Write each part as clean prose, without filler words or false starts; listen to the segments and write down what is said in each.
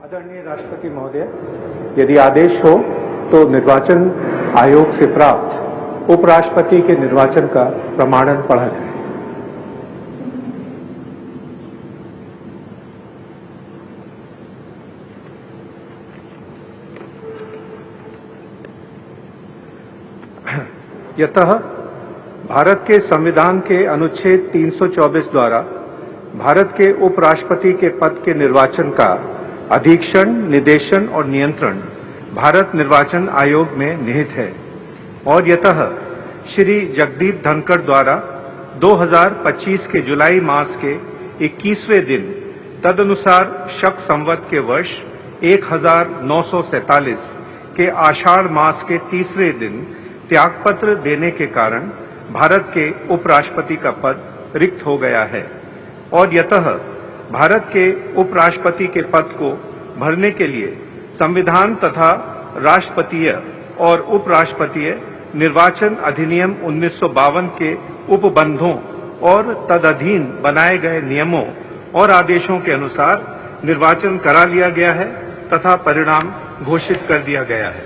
आदरणीय राष्ट्रपति महोदय, यदि आदेश हो तो निर्वाचन आयोग से प्राप्त उपराष्ट्रपति के निर्वाचन का प्रमाणन पढ़ा जाए। यतः भारत के संविधान के अनुच्छेद 324 द्वारा भारत के उपराष्ट्रपति के पद के निर्वाचन का अधीक्षण, निर्देशन और नियंत्रण भारत निर्वाचन आयोग में निहित है और यतः श्री जगदीप धनखड़ द्वारा 2025 के जुलाई मास के 21वें दिन तदनुसार शक संवत के वर्ष 1947 के आषाढ़ मास के तीसरे दिन त्यागपत्र देने के कारण भारत के उपराष्ट्रपति का पद रिक्त हो गया है और यतः भारत के उपराष्ट्रपति के पद को भरने के लिए संविधान तथा राष्ट्रपतीय और उपराष्ट्रपतीय निर्वाचन अधिनियम 1952 के उपबंधों और तदधीन बनाए गए नियमों और आदेशों के अनुसार निर्वाचन करा लिया गया है तथा परिणाम घोषित कर दिया गया है।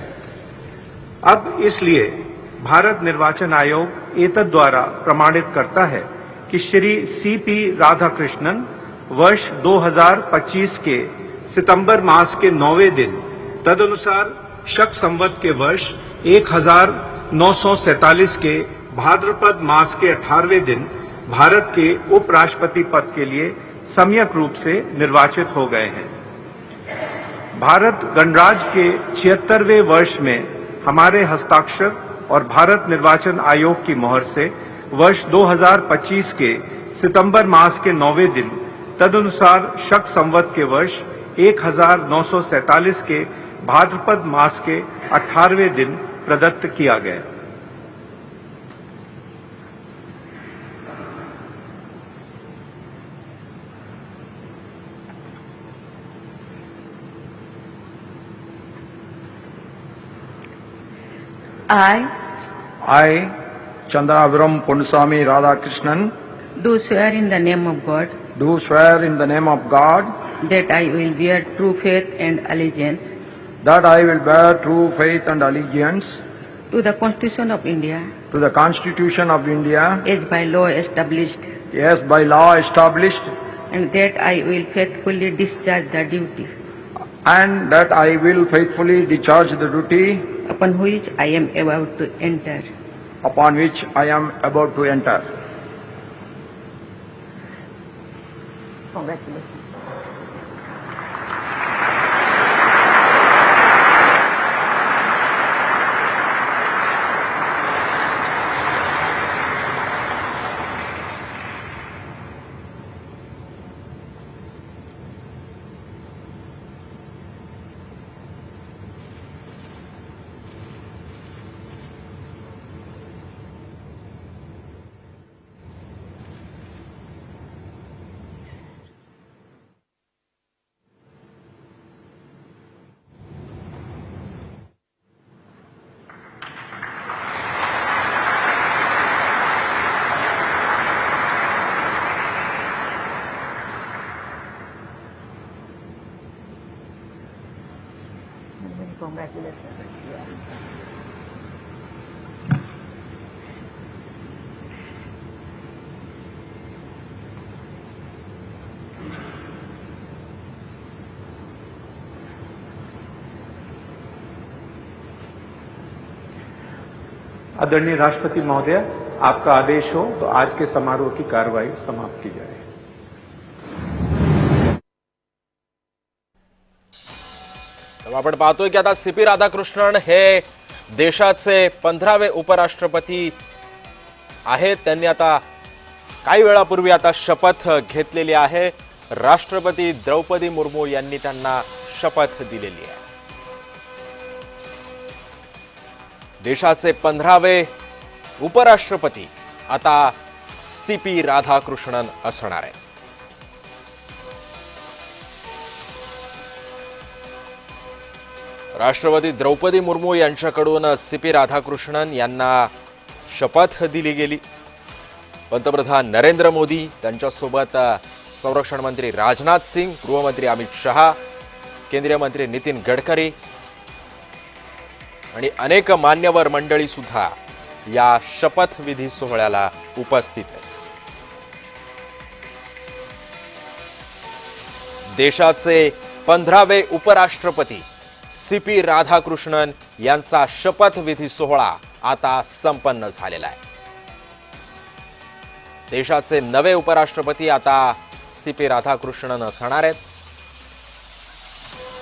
अब इसलिए भारत निर्वाचन आयोग एतद द्वारा प्रमाणित करता है कि श्री C.P. राधाकृष्णन वर्ष 2025 के सितंबर मास के 9वें दिन तदनुसार शक संवत के वर्ष 1947 के भाद्रपद मास के 18वें दिन भारत के उपराष्ट्रपति पद के लिए सम्यक रूप से निर्वाचित हो गए हैं। भारत गणराज्य के 76वें वर्ष में हमारे हस्ताक्षर और भारत निर्वाचन आयोग की मोहर से वर्ष 2025 के सितंबर मास के 9वें दिन तदनुसार शक संवत के वर्ष 1947 के भाद्रपद मास के 18वें दिन प्रदत्त किया गया। I, Chandraviram Ponnusamy Radhakrishnan, do swear in the name of God do swear in the name of God that I will bear true faith and allegiance that I will bear true faith and allegiance to the Constitution of India to the Constitution of India as by law established, as by law established, and that I will faithfully discharge the duty and that I will faithfully discharge the duty upon which I am about to enter. upon which I am about to enter. Congratulations. आदरणीय राष्ट्रपति महोदय, आपका आदेश हो तो आज के समारोह की कार्रवाई समाप्त की जाए। आपण पाहतोय की आता C.P. राधाकृष्णन हे देशाचे 15वे उपराष्ट्रपती आहेत। त्यांनी आता काही वेळापूर्वी आता शपथ घेतलेली आहे। राष्ट्रपती द्रौपदी मुर्मू यांनी त्यांना शपथ दिलेली आहे। देशाचे 15वे उपराष्ट्रपती आता C.P. राधाकृष्णन असणार आहेत। राष्ट्रपती द्रौपदी मुर्मू यांच्याकडून C.P. राधाकृष्णन यांना शपथ दिली गेली। पंतप्रधान नरेंद्र मोदी त्यांच्यासोबत संरक्षण मंत्री राजनाथ सिंह, गृहमंत्री अमित शहा केंद्रीय मंत्री नितीन गडकरी आणि अनेक मान्यवर मंडळी सुद्धा या शपथविधी सोहळ्याला उपस्थित आहेत. देशाचे 15वे उपराष्ट्रपती CP राधाकृष्णन यांचा शपथविधी सोहळा आता संपन्न झालेला आहे. देशाचे नवे उपराष्ट्रपती आता CP राधाकृष्णन असणार आहेत.